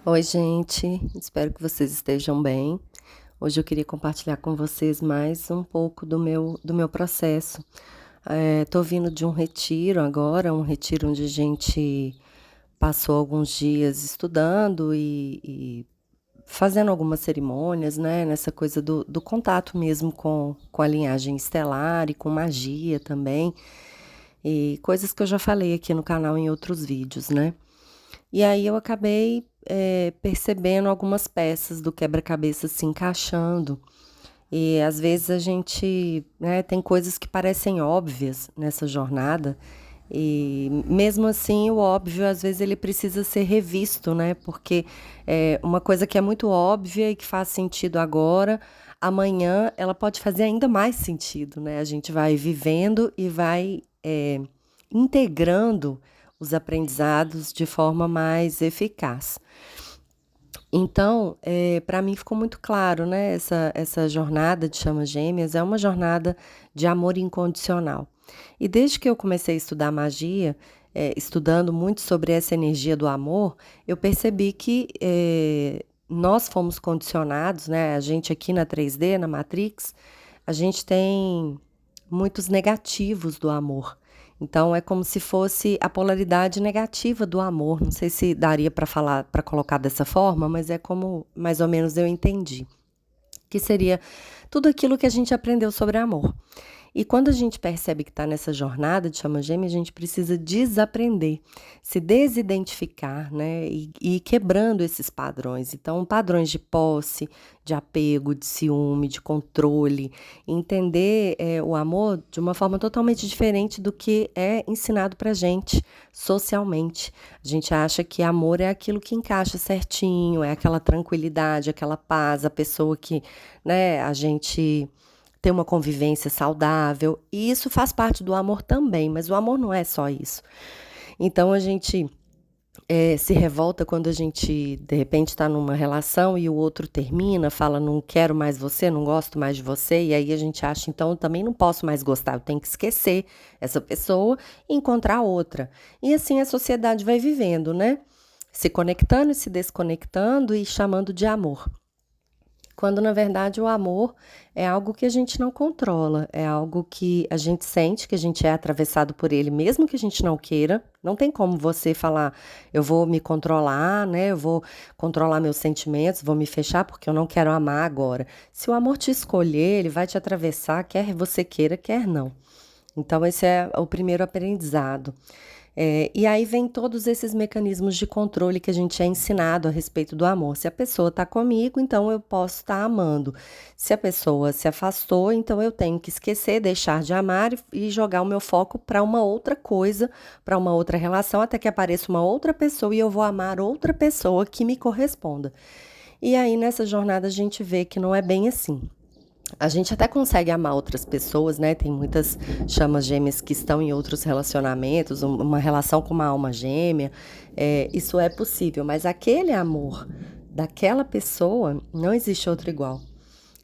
Oi, gente, espero que vocês estejam bem. Hoje eu queria compartilhar com vocês mais um pouco do meu processo. Tô vindo de um retiro agora, um retiro onde a gente passou alguns dias estudando e fazendo algumas cerimônias, né? Nessa coisa do contato mesmo com a linhagem estelar e com magia também, e coisas que eu já falei aqui no canal em outros vídeos, né? E aí eu acabei, percebendo algumas peças do quebra-cabeça se encaixando. E às vezes a gente, né, tem coisas que parecem óbvias nessa jornada, e mesmo assim o óbvio às vezes ele precisa ser revisto, né? Porque uma coisa que é muito óbvia e que faz sentido agora, amanhã ela pode fazer ainda mais sentido, né? A gente vai vivendo e vai integrando os aprendizados de forma mais eficaz. Então, para mim ficou muito claro, né, essa jornada de Chamas Gêmeas é uma jornada de amor incondicional. E desde que eu comecei a estudar magia, estudando muito sobre essa energia do amor, eu percebi que, nós fomos condicionados, né, a gente aqui na 3D, na Matrix, a gente tem muitos negativos do amor. Então é como se fosse a polaridade negativa do amor. Não sei se daria para falar, para colocar dessa forma, mas é como mais ou menos eu entendi, que seria tudo aquilo que a gente aprendeu sobre amor. E quando a gente percebe que está nessa jornada de chama gêmea, a gente precisa desaprender, se desidentificar, né? E ir quebrando esses padrões. Então, padrões de posse, de apego, de ciúme, de controle, entender o amor de uma forma totalmente diferente do que é ensinado pra gente socialmente. A gente acha que amor é aquilo que encaixa certinho, é aquela tranquilidade, aquela paz, a pessoa que, né, a gente ter uma convivência saudável, e isso faz parte do amor também, mas o amor não é só isso. Então a gente se revolta quando a gente, de repente, está numa relação e o outro termina, fala: não quero mais você, não gosto mais de você, e aí a gente acha, então eu também não posso mais gostar, eu tenho que esquecer essa pessoa e encontrar outra. E assim a sociedade vai vivendo, né? Se conectando e se desconectando e chamando de amor. Quando na verdade o amor é algo que a gente não controla, é algo que a gente sente, que a gente é atravessado por ele, mesmo que a gente não queira. Não tem como você falar, eu vou me controlar, né? Eu vou controlar meus sentimentos, vou me fechar porque eu não quero amar agora. Se o amor te escolher, ele vai te atravessar, quer você queira, quer não. Então, esse é o primeiro aprendizado. E aí vem todos esses mecanismos de controle que a gente é ensinado a respeito do amor. Se a pessoa está comigo, então eu posso estar amando. Se a pessoa se afastou, então eu tenho que esquecer, deixar de amar e jogar o meu foco para uma outra coisa, para uma outra relação, até que apareça uma outra pessoa e eu vou amar outra pessoa que me corresponda. E aí nessa jornada a gente vê que não é bem assim. A gente até consegue amar outras pessoas, né? Tem muitas chamas gêmeas que estão em outros relacionamentos, uma relação com uma alma gêmea. Isso é possível, mas aquele amor daquela pessoa não existe outro igual.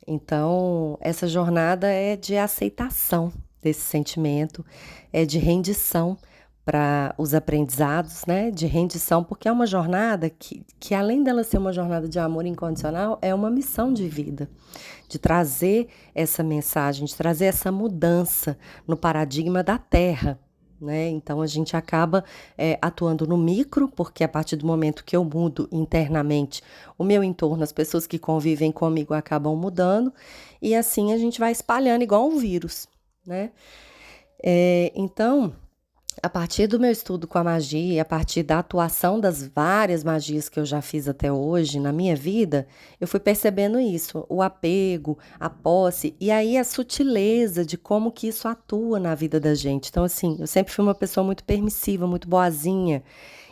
Então, essa jornada é de aceitação desse sentimento, é de rendição para os aprendizados, né? De rendição, porque é uma jornada que, além dela ser uma jornada de amor incondicional, é uma missão de vida, de trazer essa mensagem, de trazer essa mudança no paradigma da Terra. Né? Então a gente acaba atuando no micro, porque a partir do momento que eu mudo internamente, o meu entorno, as pessoas que convivem comigo acabam mudando, e assim a gente vai espalhando igual um vírus, né? Então, a partir do meu estudo com a magia, a partir da atuação das várias magias que eu já fiz até hoje na minha vida, eu fui percebendo isso, o apego, a posse, e aí a sutileza de como que isso atua na vida da gente. Então, assim, eu sempre fui uma pessoa muito permissiva, muito boazinha.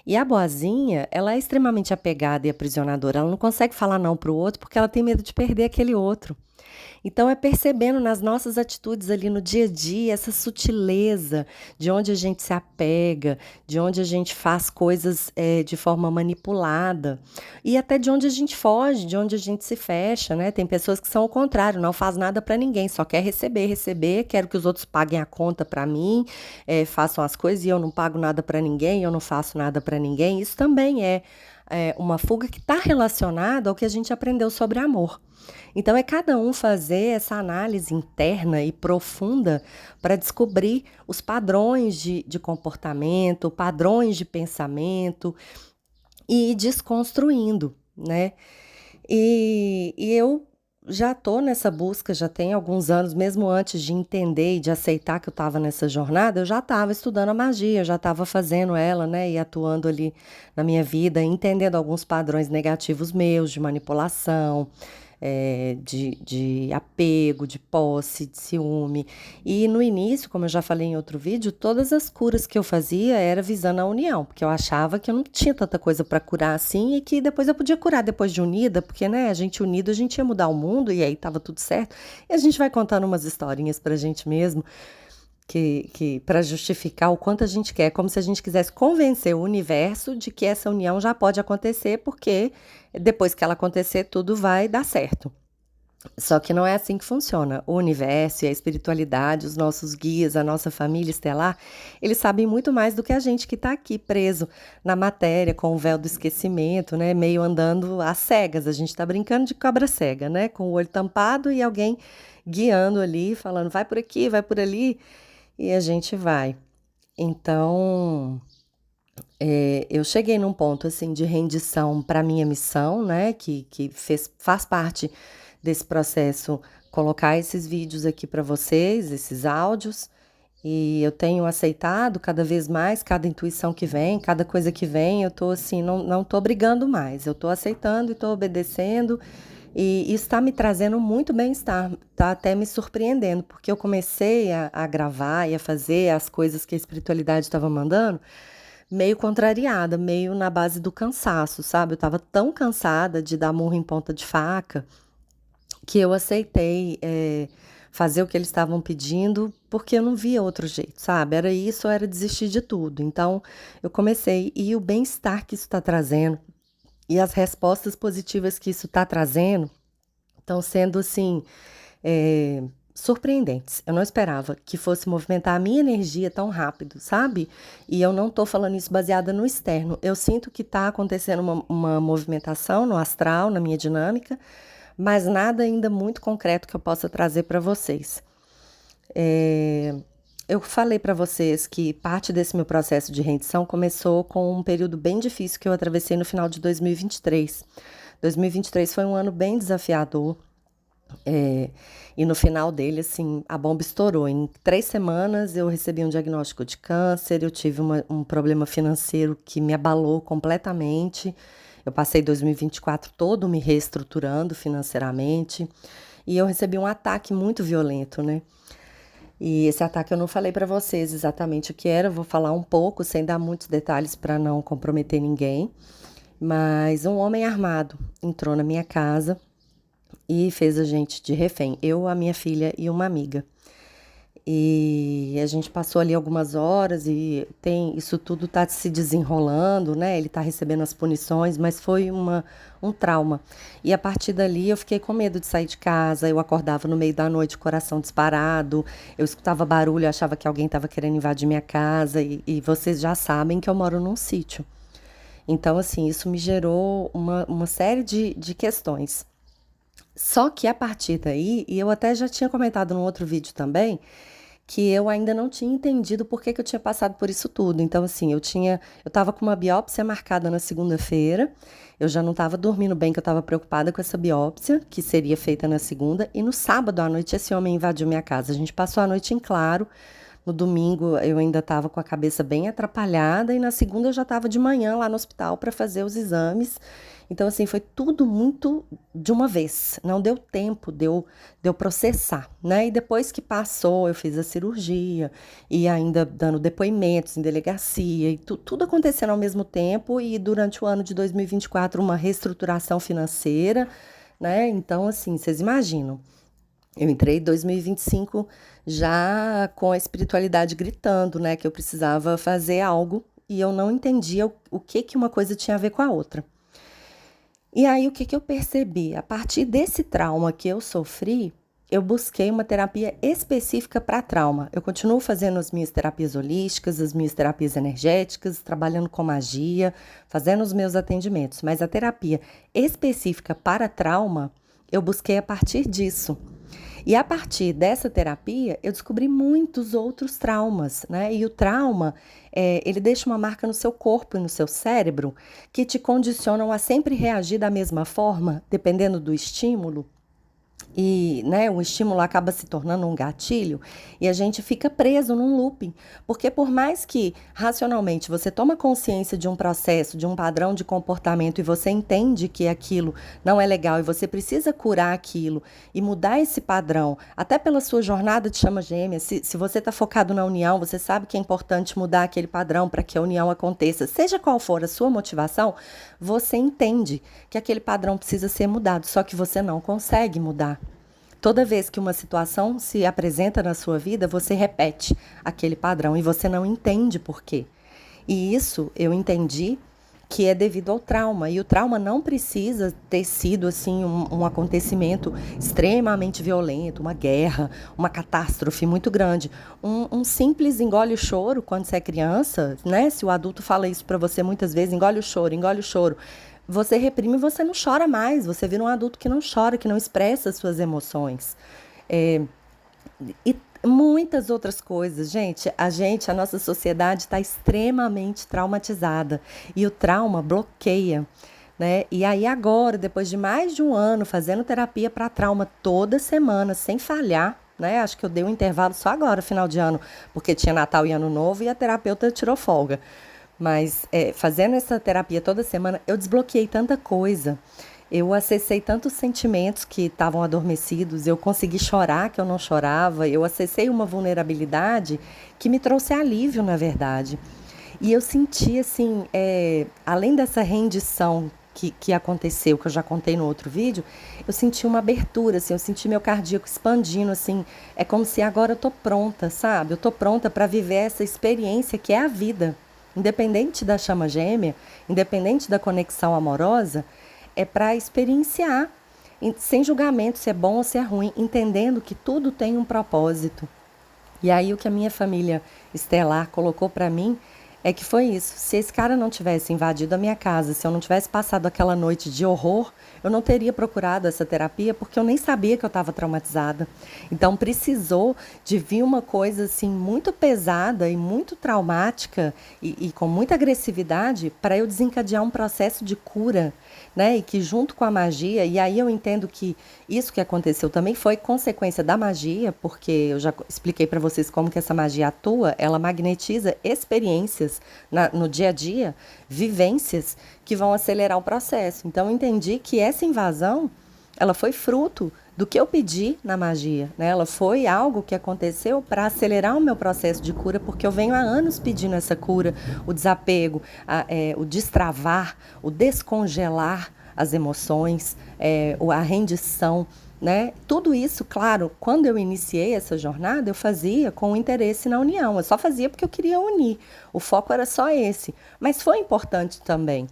E a boazinha, ela é extremamente apegada e aprisionadora. Ela não consegue falar não para o outro porque ela tem medo de perder aquele outro. Então é percebendo nas nossas atitudes ali no dia a dia essa sutileza de onde a gente se apega, de onde a gente faz coisas de forma manipulada e até de onde a gente foge, de onde a gente se fecha, né? Tem pessoas que são o contrário, não faz nada para ninguém, só quer receber, receber, quero que os outros paguem a conta para mim, façam as coisas e eu não pago nada para ninguém, eu não faço nada para ninguém. Isso também é uma fuga que está relacionada ao que a gente aprendeu sobre amor. Então, é cada um fazer essa análise interna e profunda para descobrir os padrões de comportamento, padrões de pensamento e ir desconstruindo, né? E eu já tô nessa busca, já tem alguns anos, mesmo antes de entender e de aceitar que eu estava nessa jornada, eu já estava estudando a magia, eu já estava fazendo ela, né, e atuando ali na minha vida, entendendo alguns padrões negativos meus de manipulação, de apego, de posse, de ciúme. E no início, como eu já falei em outro vídeo, todas as curas que eu fazia era visando a união, porque eu achava que eu não tinha tanta coisa para curar assim e que depois eu podia curar depois de unida, porque, né, a gente unido, a gente ia mudar o mundo e aí tava tudo certo. E a gente vai contando umas historinhas pra gente mesmo, que para justificar o quanto a gente quer, como se a gente quisesse convencer o universo de que essa união já pode acontecer, porque depois que ela acontecer, tudo vai dar certo. Só que não é assim que funciona. O universo e a espiritualidade, os nossos guias, a nossa família estelar, eles sabem muito mais do que a gente que está aqui preso na matéria, com o véu do esquecimento, né? Meio andando às cegas. A gente está brincando de cobra cega, né? Com o olho tampado e alguém guiando ali, falando, vai por aqui, vai por ali, e a gente vai. Então, eu cheguei num ponto assim de rendição para minha missão, né? Faz parte desse processo colocar esses vídeos aqui para vocês, esses áudios, e eu tenho aceitado cada vez mais cada intuição que vem, cada coisa que vem, eu tô assim, não tô brigando mais, eu tô aceitando e tô obedecendo, e isso está me trazendo muito bem-estar, tá até me surpreendendo, porque eu comecei a gravar e a fazer as coisas que a espiritualidade estava mandando, meio contrariada, meio na base do cansaço, sabe? Eu estava tão cansada de dar murro em ponta de faca que eu aceitei, fazer o que eles estavam pedindo, porque eu não via outro jeito, sabe? Era isso ou era desistir de tudo. Então, eu comecei, e o bem-estar que isso está trazendo, e as respostas positivas que isso está trazendo, estão sendo, assim, eh, surpreendentes. Eu não esperava que fosse movimentar a minha energia tão rápido, sabe? E eu não tô falando isso baseada no externo. Eu sinto que tá acontecendo uma movimentação no astral, na minha dinâmica, mas nada ainda muito concreto que eu possa trazer para vocês. É, eu falei para vocês que parte desse meu processo de rendição começou com um período bem difícil que eu atravessei no final de 2023. 2023 foi um ano bem desafiador. É, e no final dele, assim, a bomba estourou. Em 3 semanas eu recebi um diagnóstico de câncer, eu tive um problema financeiro que me abalou completamente. Eu passei 2024 todo me reestruturando financeiramente e eu recebi um ataque muito violento, né? E esse ataque eu não falei para vocês exatamente o que era, vou falar um pouco, sem dar muitos detalhes para não comprometer ninguém. Mas um homem armado entrou na minha casa e fez a gente de refém, eu, a minha filha e uma amiga. E a gente passou ali algumas horas e isso tudo tá se desenrolando, né? Ele tá recebendo as punições, mas foi um trauma. E a partir dali eu fiquei com medo de sair de casa, eu acordava no meio da noite, coração disparado, eu escutava barulho, eu achava que alguém estava querendo invadir minha casa, e vocês já sabem que eu moro num sítio. Então, assim, isso me gerou uma série de questões. Só que a partir daí, e eu até já tinha comentado num outro vídeo também, que eu ainda não tinha entendido por que eu tinha passado por isso tudo. Então, assim, eu estava com uma biópsia marcada na segunda-feira, eu já não estava dormindo bem, que eu estava preocupada com essa biópsia, que seria feita na segunda, e no sábado à noite esse homem invadiu minha casa. A gente passou a noite em claro, no domingo eu ainda estava com a cabeça bem atrapalhada, e na segunda eu já estava de manhã lá no hospital para fazer os exames. Então, assim, foi tudo muito de uma vez. Não deu tempo de eu processar, né? E depois que passou, eu fiz a cirurgia e ainda dando depoimentos em delegacia e tudo acontecendo ao mesmo tempo. E durante o ano de 2024, uma reestruturação financeira, né? Então, assim, vocês imaginam. Eu entrei em 2025 já com a espiritualidade gritando, né? Que eu precisava fazer algo e eu não entendia o que uma coisa tinha a ver com a outra. E aí, o que eu percebi? A partir desse trauma que eu sofri, eu busquei uma terapia específica para trauma. Eu continuo fazendo as minhas terapias holísticas, as minhas terapias energéticas, trabalhando com magia, fazendo os meus atendimentos, mas a terapia específica para trauma, eu busquei a partir disso. E a partir dessa terapia, eu descobri muitos outros traumas, né? E o trauma, ele deixa uma marca no seu corpo e no seu cérebro que te condicionam a sempre reagir da mesma forma, dependendo do estímulo. E, né, o estímulo acaba se tornando um gatilho e a gente fica preso num looping. Porque por mais que racionalmente você toma consciência de um processo, de um padrão de comportamento e você entende que aquilo não é legal e você precisa curar aquilo e mudar esse padrão, até pela sua jornada de chama gêmea, se você está focado na união, você sabe que é importante mudar aquele padrão para que a união aconteça, seja qual for a sua motivação, você entende que aquele padrão precisa ser mudado, só que você não consegue mudar. Toda vez que uma situação se apresenta na sua vida, você repete aquele padrão e você não entende por quê. E isso eu entendi que é devido ao trauma. E o trauma não precisa ter sido assim um acontecimento extremamente violento, uma guerra, uma catástrofe muito grande. Um simples engole o choro quando você é criança, né? Se o adulto fala isso para você muitas vezes, engole o choro, engole o choro. Você reprime e você não chora mais. Você vira um adulto que não chora, que não expressa as suas emoções. É, e muitas outras coisas. A nossa sociedade está extremamente traumatizada. E o trauma bloqueia. Né? E aí agora, depois de mais de um ano fazendo terapia para trauma toda semana, sem falhar, né? Acho que eu dei um intervalo só agora, final de ano, porque tinha Natal e Ano Novo e a terapeuta tirou folga. Mas fazendo essa terapia toda semana, eu desbloqueei tanta coisa. Eu acessei tantos sentimentos que estavam adormecidos, eu consegui chorar que eu não chorava, eu acessei uma vulnerabilidade que me trouxe alívio, na verdade. E eu senti, assim, além dessa rendição que aconteceu, que eu já contei no outro vídeo, eu senti uma abertura, assim, eu senti meu cardíaco expandindo, assim, é como se agora eu tô pronta, sabe? Eu tô pronta para viver essa experiência que é a vida. Independente da chama gêmea, independente da conexão amorosa, é para experienciar, sem julgamento se é bom ou se é ruim, entendendo que tudo tem um propósito. E aí o que a minha família estelar colocou para mim é que foi isso. Se esse cara não tivesse invadido a minha casa, se eu não tivesse passado aquela noite de horror, eu não teria procurado essa terapia porque eu nem sabia que eu estava traumatizada. Então precisou de vir uma coisa assim muito pesada e muito traumática e com muita agressividade para eu desencadear um processo de cura, né? E que junto com a magia, e aí eu entendo que isso que aconteceu também foi consequência da magia, porque eu já expliquei para vocês como que essa magia atua, ela magnetiza experiências no dia a dia, vivências que vão acelerar o processo. Então eu entendi que essa invasão, ela foi fruto do que eu pedi na magia, né? Ela foi algo que aconteceu para acelerar o meu processo de cura, porque eu venho há anos pedindo essa cura, o desapego, o destravar, o descongelar as emoções, a rendição, né? Tudo isso, claro, quando eu iniciei essa jornada, eu fazia com interesse na união. Eu só fazia porque eu queria unir. O foco era só esse. Mas foi importante também.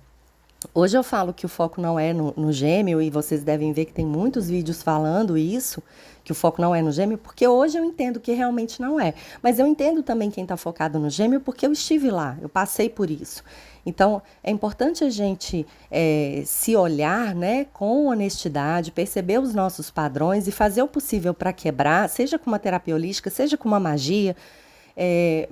Hoje eu falo que o foco não é no gêmeo, e vocês devem ver que tem muitos vídeos falando isso, que o foco não é no gêmeo, porque hoje eu entendo que realmente não é. Mas eu entendo também quem está focado no gêmeo, porque eu estive lá, eu passei por isso. Então, é importante a gente se olhar, né, com honestidade, perceber os nossos padrões e fazer o possível para quebrar, seja com uma terapia holística, seja com uma magia,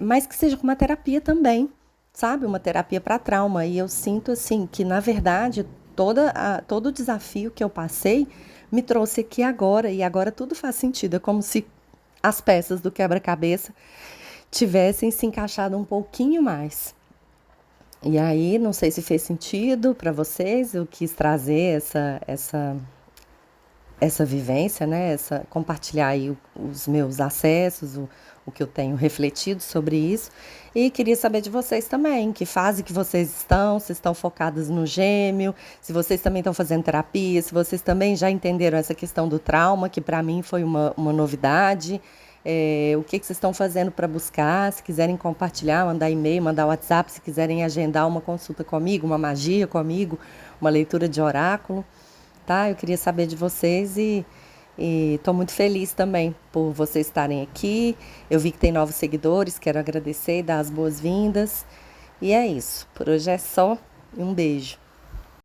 mas que seja com uma terapia também, sabe? Uma terapia para trauma. E eu sinto, assim, que, na verdade, todo o desafio que eu passei me trouxe aqui agora, e agora tudo faz sentido. É como se as peças do quebra-cabeça tivessem se encaixado um pouquinho mais. E aí, não sei se fez sentido para vocês, eu quis trazer essa vivência, né? Compartilhar aí os meus acessos, o que eu tenho refletido sobre isso. E queria saber de vocês também, que fase que vocês estão, se estão focadas no gêmeo, se vocês também estão fazendo terapia, se vocês também já entenderam essa questão do trauma, que para mim foi uma novidade. O que vocês estão fazendo para buscar? Se quiserem compartilhar, mandar e-mail, mandar WhatsApp, se quiserem agendar uma consulta comigo, uma magia comigo, uma leitura de oráculo, tá? Eu queria saber de vocês E estou muito feliz também por vocês estarem aqui. Eu vi que tem novos seguidores, quero agradecer e dar as boas-vindas. E é isso. Por hoje é só. Um beijo.